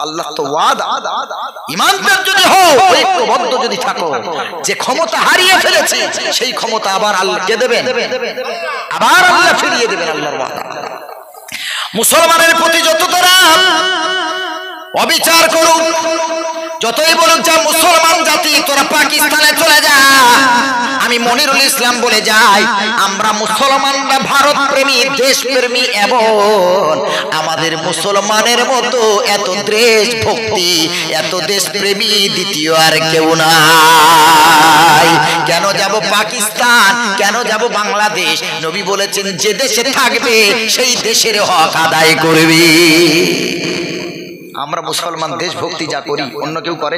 আল্লাহ তো ওয়াদা, ঈমানদার যদি হও, ঐক্যবদ্ধ যদি থাকো, যে ক্ষমতা হারিয়ে ফেলেছে সেই ক্ষমতা আবার আল্লাহকে দেবেন, আবার আল্লাহ ফিরিয়ে দেবেন, আল্লাহর ওয়াদা। মুসলমানের প্রতি যত তারা অবিচার করুক, যতই বলুক যা মুসলমান জাতি তোরা পাকিস্তানে চলে যা, আমি মনিরুল ইসলাম বলে যাই, আমরা মুসলমানরা ভারত প্রেমী, দেশ প্রেমী, এবং আমাদের মুসলমানের মতো এত দেশ ভক্তি, এত দেশ প্রেমী দ্বিতীয় আর কেউ নাই। কেন যাব পাকিস্তান, কেন যাব বাংলাদেশ? নবী বলেছেন যে দেশে থাকবে সেই দেশের হক আদায় করবে। আমরা মুসলমান দেশভক্তি যা করি অন্য কেউ করে?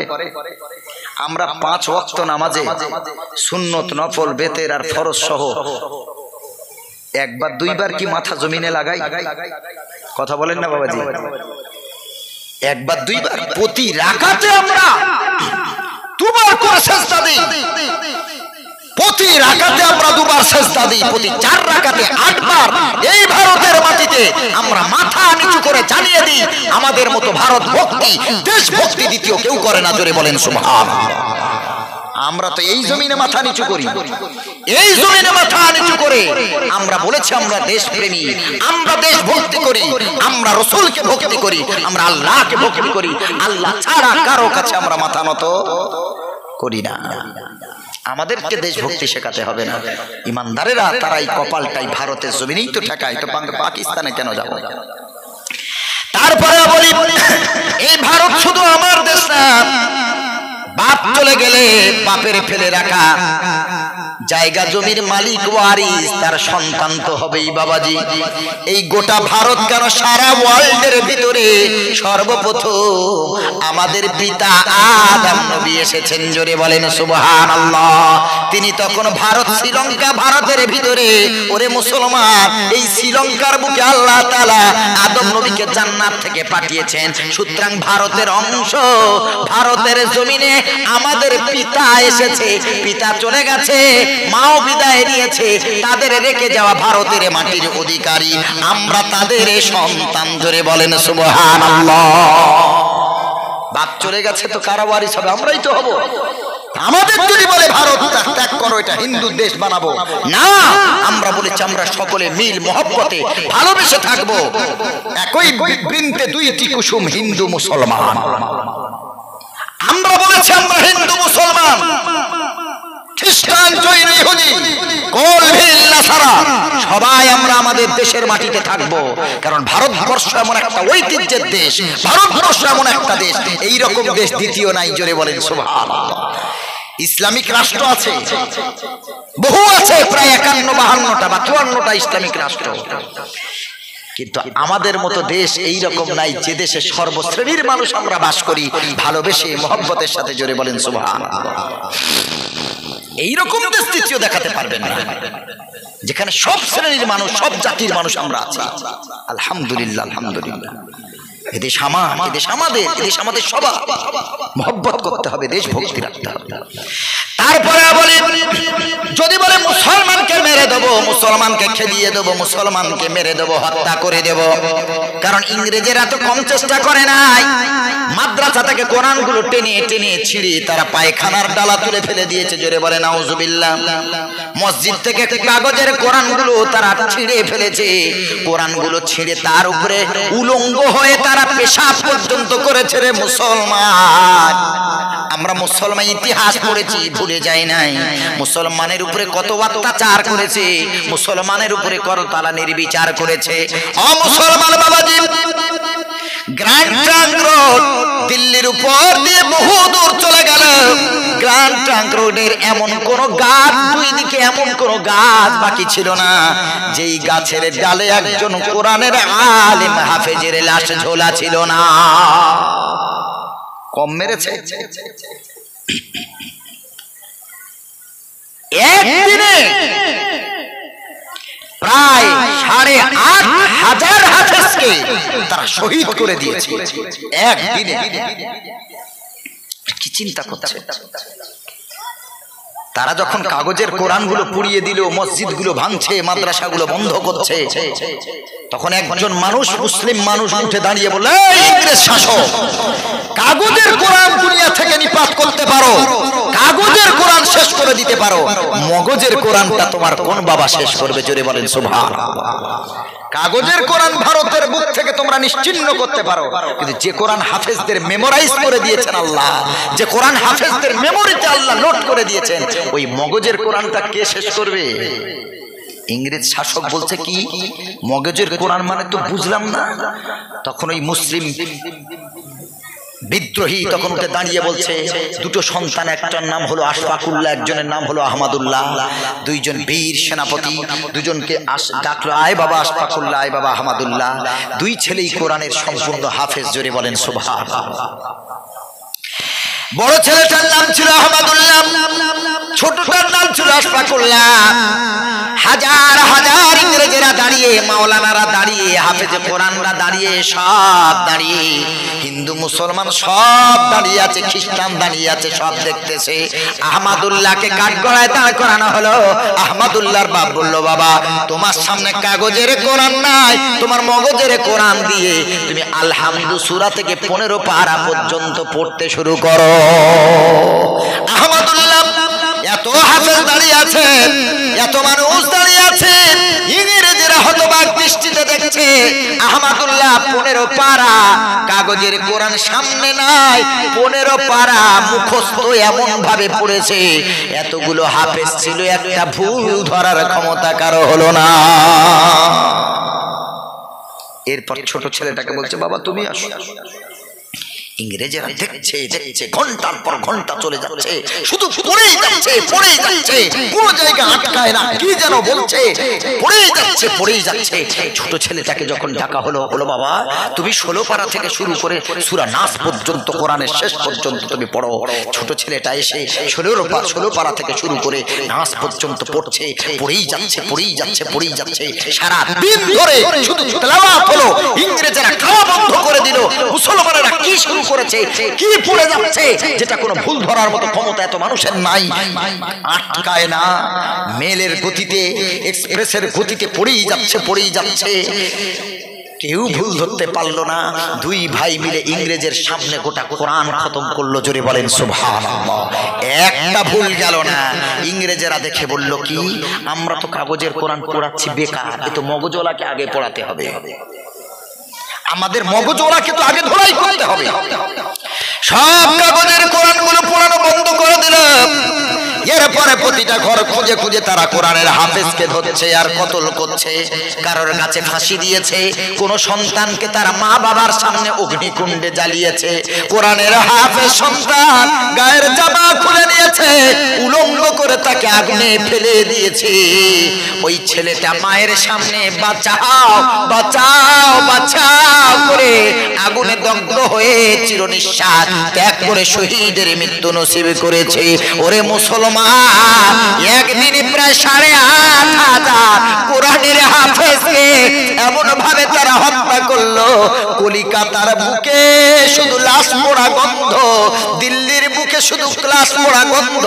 আমরা 5 ওয়াক্ত নামাজে সুন্নত, নফল, বেতের আর ফরজ সহ একবার দুইবার কি মাথা জমিনে লাগাই? কথা বলেন না বাবাজি? একবার দুইবার প্রতি রাকাতে আমরা দুবার করে সিজদা দিই, প্রতি রাকাতে আমরা দুবার সিজদা দিই, প্রতি 4 রাকাতে 8 বার এই ভারতের মাটিতে আমরা মাথা নিচু করে জানিয়ে দিই আমাদের মতো ভারত ভক্তি, দেশ ভক্তি দ্বিতীয় কেউ করে না। জোরে বলেন সুবহানাল্লাহ। আমরা তো এই জমিনে মাথা নিচু করি, এই জমিনে মাথা নিচু করে আমরা বলেছি আমরা দেশ প্রেমী, আমরা দেশ ভক্তি করি, আমরা রাসূলকে ভক্তি করি, আমরা আল্লাহকে ভক্তি করি, আল্লাহ ছাড়া কারো কাছে আমরা মাথা নত করি না। আমাদেরকে দেশভক্তি শেখাতে হবে না। ইমানদারেরা তারাই কপালটাই ভারতের জমিনেই তো ঠেকায়, তো পাকিস্তানে কেন যাব? তারপরে বলি এই ভারত শুধু আমার দেশ না, বাপ চলে গেলে বাপের ফেলে রাখা জায়গা জমির মালিক ওয়ারিস তার সন্তান তো হবেই বাবাজি। এই গোটা ভারত কেন সারা ওয়ার্ল্ডের ভিতরে সর্বপ্রথম আমাদের পিতা আদম নবী এসেছেন। জোরে বলেন সুবহানাল্লাহ। তিনি তখন ভারত শ্রীলঙ্কা ভারতের ভিতরে, ওরে মুসলমান, এই শ্রীলঙ্কার বুকে আল্লাহ তাআলা আদম নবীকে জান্নাত থেকে পাঠিয়েছেন। সুতরাং ভারতের অংশ, ভারতের জমিনে আমাদের পিতা এসেছে, পিতা চলে গেছে, মাও বিদায় নিয়েছে, তাদের রেখে যাওয়া ভারতের মাটির অধিকারী আমরা তাদের সন্তান। জোরে বলেন সুবহানাল্লাহ। বাপ চলে গেছে তো কারা ওয়ারিস হবে? আমরাই তো হব। আমাদের যদি বলে ভারত ত্যাগ করো, এটা হিন্দু দেশ বানাবো, না, আমরা বলেছি আমরা সকলে মিল মহব্বতে ভালোবেসে থাকবো, একই বৃন্তে 2টি কুসুম, হিন্দু মুসলমান। আমরা বলেছি আমরা হিন্দু মুসলমান, খ্রিস্টান, জৈন, ইহুদি, কোলভিল, নাসারা সবাই আমরা আমাদের দেশের মাটিতে থাকবো। কারণ ভারতবর্ষ এমন একটা ঐতিহ্যের দেশ, ভারতবর্ষ এমন একটা দেশ, এই রকম দেশ দ্বিতীয় নাই। জোরে বলেন সুবহানাল্লাহ। ইসলামিক রাষ্ট্র আছে, বহু আছে, প্রায় 51-52টা বা 54টা ইসলামিক রাষ্ট্র, কিন্তু আমাদের মতো দেশ এই রকম নাই যে দেশে সর্বশ্রেণীর মানুষ আমরা বাস করি ভালোবেসে মহব্বতের সাথে। জোরে বলেন সুবহানাল্লাহ। এইরকম দেশ দ্বিতীয় দেখাতে পারবেন না যেখানে সব শ্রেণীর মানুষ, সব জাতির মানুষ আমরা আছি। আলহামদুলিল্লাহ, আলহামদুলিল্লাহ। এদেশ আমার, এদেশ আমাদের, এদেশ আমাদের সবার। মহব্বত করতে হবে, দেশ ভক্তি রাখতে হবে। তারপরে বলি যদি বলে মুসলমানকে মেরে দেবো, মুসলমানকে খেলিয়ে দেবো, মুসলমানকে মেরে দেবো, হত্যা করে দেব, কারণ ইংরেজেরা তো কম চেষ্টা করে নাই। মাদ্রাসা থেকে কোরআনগুলো টেনে টেনে ছিঁড়ে তারা পায়খানার ডালা তুলে ফেলে দিয়েছে। জোরে বলে নাউজুবিল্লাহ। মসজিদ থেকে কাগজের কোরআনগুলো তারা ছিঁড়ে ফেলেছে, কোরআনগুলো ছিঁড়ে তার উপরে উলঙ্গ হয়ে তারা পেশাব পর্যন্ত করেছে। রে মুসলমান, আমরা মুসলমান ইতিহাস পড়েছি, ভুলে যাই নাই। মুসলমানের উপরে কত অত্যাচার করেছে, মুসলমানের উপরে কত তারা নির্বিচার করেছে। ও মুসলমান বাবাজি, গ্র্যান্ড ট্রাঙ্ক রোড দিল্লির উপর দিয়ে বহু দূর চলে গেল। গ্র্যান্ড ট্রাঙ্ক রোডের এমন কোন গাছ, দুই দিকে এমন কোন গাছ বাকি ছিল না যেই গাছের ডালে একজন কোরআনের আলেম হাফেজের লাশ ঝোলা ছিল না। কম মেরেছে? একদিনে প্রায় 8,500 হাফেজকে তারা শহীদ করে দিয়েছে একদিনে। কি চিন্তা করছে? তারা যখন কাগজের কোরআনগুলো পুড়িয়ে দিল, মসজিদগুলো ভাঙছে, মাদ্রাসাগুলো বন্ধ করছে, তখন একজন মানুষ, মুসলিম মানুষ উঠে দাঁড়িয়ে বলল, এই ইংরেজ শাসক, কাগজের কোরআন দুনিয়া থেকে নিপাত করতে পারো, কাগজের কোরআন শেষ করে দিতে পারো, মগজের কোরআনটা তোমার কোন বাবা শেষ করবে? জোরে বলেন সুবহানাল্লাহ। কাগজের কোরআন ভারতের বুক থেকে তোমরা নিশ্চিহ্ন করতে পারো, কিন্তু যে কোরআন হাফেজদের মেমোরাইজ করে দিয়েছেন আল্লাহ, যে কোরআন হাফেজদের মেমোরিতে আল্লাহ নোট করে দিয়েছেন, ওই মগজের কোরআনটা কে শেষ করবে? ইংরেজ শাসক বলছে কি মগজের কোরআন মানে তো বুঝলাম না। তখন ওই মুসলিম বিদ্রোহী তখন উঠে দাঁড়িয়ে বলছে, দুটো সন্তান, একটার নাম হলো আশফাকুল্লাহ, একজনের নাম হলো আহমদুল্লাহ, দুইজন বীর সেনাপতি, দুজনকে ডাকলো, আয় বাবা আশফাকুল্লাহ, আয় বাবা আহমদুল্লাহ। দুই ছেলেই কোরআনের সম্পূর্ণ হাফেজ। জোরে বলেন সুবহানাল্লাহ। বড় ছেলেটার নাম ছিল আহমদুল্লাহ, ছোটটার নাম ছিল আশফাকুল্লাহ। হাজার হাজার ইংরেজেরা দাঁড়িয়ে, মাওলানারা দাঁড়িয়ে, হাফেজে কোরআনরা দাঁড়িয়ে, সব দাঁড়িয়ে, হিন্দু মুসলমান সব দাঁড়িয়ে আছে, খ্রিস্টান দাঁড়িয়ে আছে, সব দেখতেছে। আহমদুল্লাহকে কাঠগড়ায় দাঁড় করানো হলো। আহমদুল্লাহর বাপ বলল, বাবা তোমার সামনে কাগজের কোরআন নাই, তোমার মগজের কোরআন দিয়ে তুমি আলহামদু সূরা থেকে 15 পারা পর্যন্ত পড়তে শুরু করো। আহমদুল্লাহ এত হাফেজ দাঁড়িয়ে আছে, এত মানুষ দাঁড়িয়ে আছে, ইংরেজেরা হতবাক দৃষ্টিতে দেখছে। আহমদুল্লাহ 15 পারা কাগজের কোরআন সামনে নাই, 15 পারা মুখস্থ এমন ভাবে পড়েছে, এতগুলো হাফেজ ছিল, একটা ভুল ধরার ক্ষমতা কারো হলো না। এরপর ছোট ছেলেটাকে বলছে, বাবা তুমি আসো। ইংরেজেরা দেখছে দেখছে, ঘন্টার পর ঘন্টা চলে যাচ্ছে, শুধু পড়েই যাচ্ছে, পড়েই যাচ্ছে, কোন জায়গা আটকায় না, কি যেন বলছে, পড়েই যাচ্ছে, পড়েই যাচ্ছে। ছোট ছেলেটাকে যখন ডাকা হলো, বলো বাবা তুমি 16 পারা থেকে শুরু করে সূরা নাস পর্যন্ত, কোরআনের শেষ পর্যন্ত তুমি পড়ো। ছোট ছেলেটা এসে 16 পারা থেকে শুরু করে নাস পর্যন্ত পড়ছে, পড়েই যাচ্ছে, পড়েই যাচ্ছে, পড়েই যাচ্ছে। সারা দিন ধরে শুধু তেলাওয়াত হলো। ইংরেজেরা খাওয়া বন্ধ করে দিল, মুসলমানেরা কি শুরু করেছে, কি পড়ে যাচ্ছে, যেটা কোনো ভুল ধরার মতো ক্ষমতা এত মানুষের নাই। আটকায় না, মেলের গতিতে, এক্সপ্রেসের গতিতে পড়েই যাচ্ছে, পড়েই যাচ্ছে, কেউ ভুল ধরতে পারলো না। দুই ভাই মিলে ইংরেজের সামনে গোটা কোরআন খতম করলো। জোরে বলেন সুবহানাল্লাহ। একটা ভুল গেল না। ইংরেজেরা দেখে বলল, কি আমরা তো কাগজের কোরআন পড়াচ্ছি বেকার, এ তো মগজওয়ালাকে আগে পড়াতে হবে, আমাদের মগজওয়ালাকে তো আগে ধরাই করতে হবে। সব কাগজের কোরআনগুলো পড়ানো বন্ধ করে দিল। এরপরে প্রতিটা ঘর খুঁজে খুঁজে তারা কোরআনের হাফেজকে ধরছে আর কতল করছে। কারোর কাছে ফাঁসি দিয়েছে, কোন সন্তানকে তার মা বাবার সামনে অগ্নিকুণ্ডে জ্বালিয়েছে। কোরআনের হাফেজ সন্তান গায়ের জামা খুলে নিয়েছে, উলঙ্গ করে তাকে আগুনে ফেলে দিয়েছে। ওই ছেলেটা মায়ের সামনে বাঁচাও বাঁচাও বাঁচাও করে আগুনে দগ্ধ হয়ে চিরনিঃশ্বাস ত্যাগ করে শহীদের মৃত্যু নসিব করেছে। ওরে মুসলমান, একদিনে প্রায় 8,500 কোরআনের হাফেজকে এমন ভাবে তারা হত্যা করলো, কলিকাতার বুকে শুধু লাশ পোড়া গন্ধ, দিল্লির বুকে শুধু লাশ পোড়া গন্ধ,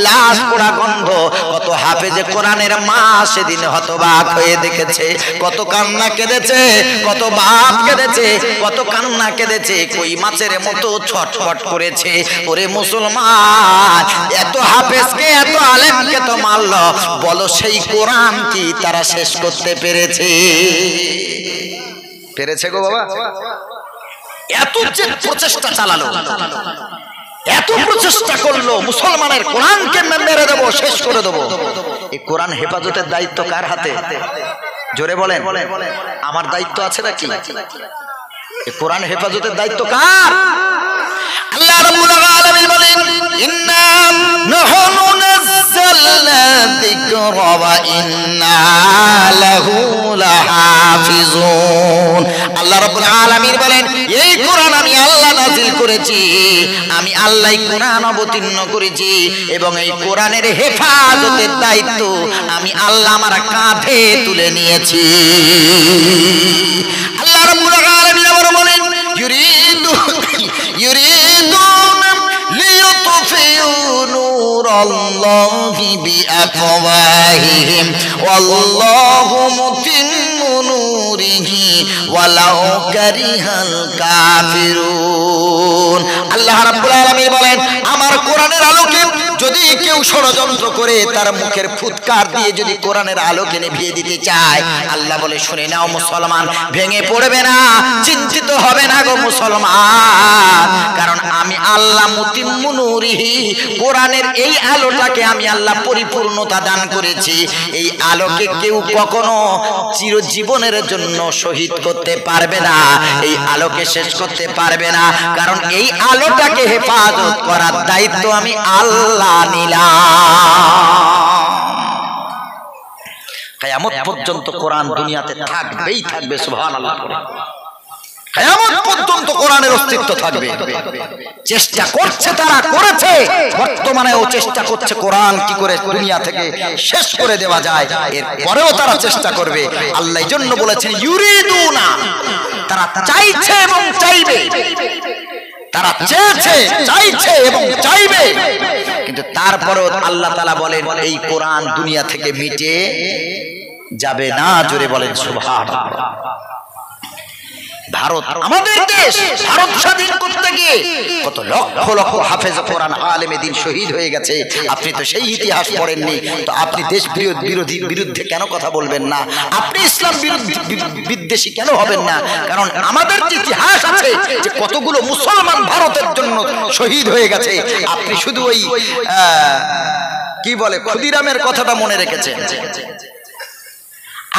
লাশ পোড়া গন্ধ। কত হাফেজে কোরআনের মা সেদিন হতবাক হয়ে দেখেছে, কত কান্না কেঁদেছে, কত বাপ কেঁদেছে, কত কান্না কেঁদেছে, কই মাছের মতো ছটফট করেছে। ওরে মুসলমান, এত হাফেজকে, এত আলেমকে তো মারল, বলো সেই কোরআন কি তারা শেষ করতে পেরেছে? পেরেছে গো বাবা? এত যে প্রচেষ্টা চালালো, এত প্রচেষ্টা করলো, মুসলমানের কোরআনকে মেরে দেবো, শেষ করে দেবো। এই কোরআন হেফাজতের দায়িত্ব কার হাতে? জোরে বলেন। আমার দায়িত্ব আছে নাকি? এই কোরআন হেফাজতের দায়িত্ব কার? আল্লাহ রাব্বুল আলামিন বলেন, ইন্না নাহনু নাযালনা যিকরা ওয়া ইন্না লাহু লাহাফিজুন। আল্লাহ রাব্বুল আলামিন বলেন, এই কোরআন আমি আল্লাহ নাযিল করেছি, আমি আল্লাহই কোরআন অবতীর্ণ করেছি, এবং এই কোরআনের হেফাজতের দায়িত্ব আমি আল্লাহ আমার কাঁধে তুলে নিয়েছি। আল্লাহ রাব্বুল আলামিন আবার বলেন, ইউরিদুনা লিইউতফিউ নূরা নূরাল্লাহি বিআফওয়াহিহিম ওয়াল্লাহু মুতিম্মু নূরিহি ওয়ালাউ কারিহাল কাফিরুন। আল্লাহ রাব্বুল আলামিন বলেন, আমার কোরআনের আলোকে যদি কেউ ষড়যন্ত্র করে তার মুখের ফুৎকার দিয়ে যদি কোরআনের আলোকে নিভিয়ে দিতে চায়, আল্লাহ বলে শুনে নাও মুসলমান, ভেঙে পড়বে না, চিন্তিত হবে না গো মুসলমান, কারণ আমি আল্লাহ মুতিম্মু নূরিহি, কোরআনের এই আলোটাকে আমি আল্লাহ পরিপূর্ণতা দান করেছি। এই আলোকে কেউ কখনো চিরজীবনের জন্য শহীদ করতে পারবে না, এই আলোকে শেষ করতে পারবে না, কারণ এই আলোটাকে হেফাজত করার দায়িত্ব আমি আল্লাহ নিলাম। কিয়ামত পর্যন্ত কোরআন দুনিয়াতে থাকবেই থাকবে, সুবহানাল্লাহ। কিয়ামত পর্যন্ত কোরআনের অস্তিত্ব থাকবে। চেষ্টা করছে তারা, করেছে, বর্তমানেও চেষ্টা করছে কোরআন কি করে দুনিয়া থেকে শেষ করে দেওয়া যায়, এরপরেও তারা চেষ্টা করবে। আল্লাহ এই জন্য বলেছেন ইউরিদুনা, তারা চাইছে এবং চাইবে, তারা চেয়েছে, চাইছে এবং চাইবে, কিন্তু তারপরও আল্লাহ তাআলা বলেন এই কোরআন দুনিয়া থেকে মিটে যাবে না। জোরে বলেন সুবহানাল্লাহ। ভারত আমাদের দেশ, ভারত স্বাধীন করতে গিয়ে কত লক্ষ লক্ষ হাফেজ কোরআন আলেমে দিন শহীদ হয়ে গেছে। আপনি তো সেই ইতিহাস পড়েননি, তো আপনি দেশ বিরোধীর বিরুদ্ধে কেন কথা বলবেন না? আপনি ইসলাম বিদ্বেষী কেন হবেন না? কারণ আমাদের যে ইতিহাস আছে যে কতগুলো মুসলমান ভারতের জন্য শহীদ হয়ে গেছে, আপনি শুধু ওই কি বলে ক্ষুদিরামের কথাটা মনে রেখেছেন,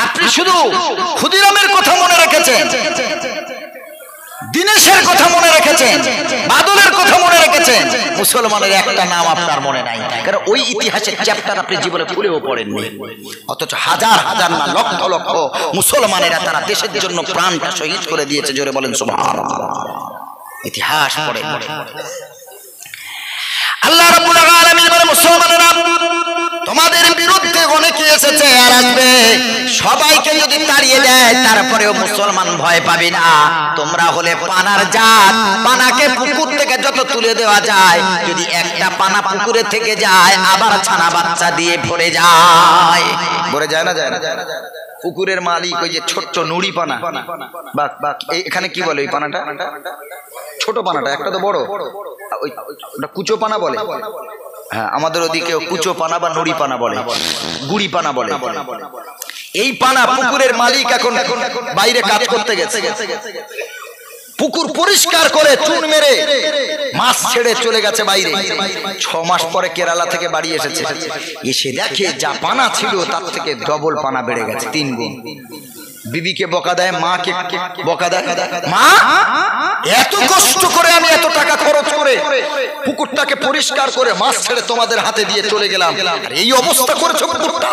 আপনি শুধু ক্ষুদিরামের কথা মনে রেখেছেন, দিনেশের কথা মনে রেখেছেন, বাদলের কথা মনে রেখেছেন, মুসলমানের একটা নাম আপনার মনে নাই, কারণ ওই ইতিহাসের চ্যাপ্টার আপনি জীবনে খুলেও পড়েননি। অথচ হাজার হাজার না লক্ষ লক্ষ মুসলমানেরা তারা দেশের জন্য প্রাণটা শহীদ করে দিয়েছে। জোরে বলেন সুবহানাল্লাহ। ইতিহাস পড়ে আল্লাহ রাব্বুল আলামিন বলে, মুসলমানেরা তোমাদের বিরুদ্ধে অনেকে এসেছে আর আসবে, সবাইকে যদি তাড়িয়ে দেয় তারপরেও মুসলমান ভয় পাবে না। তোমরা হলে পানার জাত, পানাকে পুকুর থেকে যত তুলে দেওয়া যায়, যদি একটা পানা পুকুরে থেকে যায় আবার ছানা বাচ্চা দিয়ে ভরে যায়। ভরে যায় না? যায় না। পুকুরের মালিক ওই যে ছোট্ট নুড়ি পানা, বা এখানে কি বলে ওই পানাটা, ছোট পানাটা, একটা তো বড়, ওটা কুচো পানা বলে। হ্যাঁ, আমাদের ওদিকে কুচো পানা বা নুড়ি পানা বলে, গুড়ি পানা বলে। এই পানা পুকুরের মালিক এখন বাইরে কাজ করতে গেছে, পুকুর পরিষ্কার করে চুন মেরে মাছ ছেড়ে চলে গেছে বাইরে। 6 মাস পরে কেরালা থেকে বাড়ি এসেছে, এসে দেখে যা পানা ছিল তার থেকে ডবল পানা বেড়ে গেছে, 3 গুণ। বিবিকে বকা দেয়, মাকে বকা দেয়, মা এত কষ্ট করে আমি এত টাকা খরচ করে পুকুরটাকে পরিষ্কার করে মাছ ছেড়ে তোমাদের হাতে দিয়ে চলে গেলাম, আর এই অবস্থা করেছো পুকুরটা।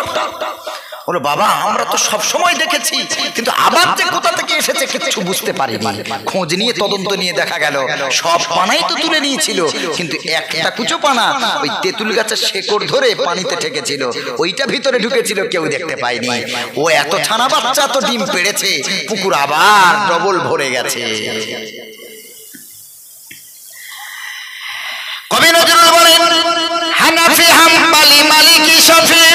বলো বাবা আমরা তো সব সময় দেখেছি, কিন্তু আবার যে কোথা থেকে এসেছে কিছু বুঝতে পারিনি। খোঁজ নিয়ে তদন্ত নিয়ে দেখা গেল সব পানাই তো তুলে নিয়েছিল, কিন্তু একটা কুচো পানা ওই তেঁতুল গাছের শেকড় ধরে পানিতে ঠেকেছিল, ওইটা ভিতরে ঢুকেছিল, কেউ দেখতে পায়নি। ও এত ছানা বাচ্চা তো ডিম পেড়েছে, পুকুর আবার ডবল ভরে গেছে। কবি নজরুল বলেন, হানাফি হাম্বলি মালিকি শাফি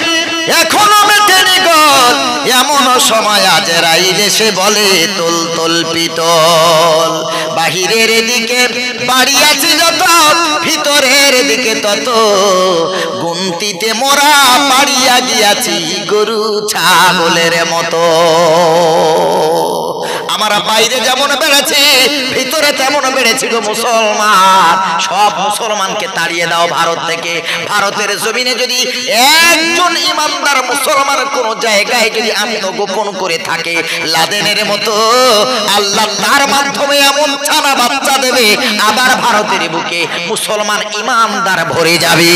এখনো মেটেনি গল, এমন সময় আজ রাইলে সে বলে তোল তোল পিতল। বাহিরের দিকে বাড়ি আছে যত, ভিতরের দিকে তত, গুনতিতে মোরা পাড়িয়া গিয়াছি গরু ছাগলের মতো। আমরা বাইরে যেমন বেড়েছি ভিতরে তেমন বেড়েছি গো মুসলমান। সব মুসলমানকে তাড়িয়ে দাও ভারত থেকে। ভারতের জমিনে যদি একজন ইমানদার মুসলমান কোন জায়গায় যদি আত্মগোপন করে থাকে, লাদেনের মতো আল্লাহ তার মাধ্যমে এমন ছানা বাচ্চা দেবে, আবার ভারতের বুকে মুসলমান ইমানদার ভরে যাবে।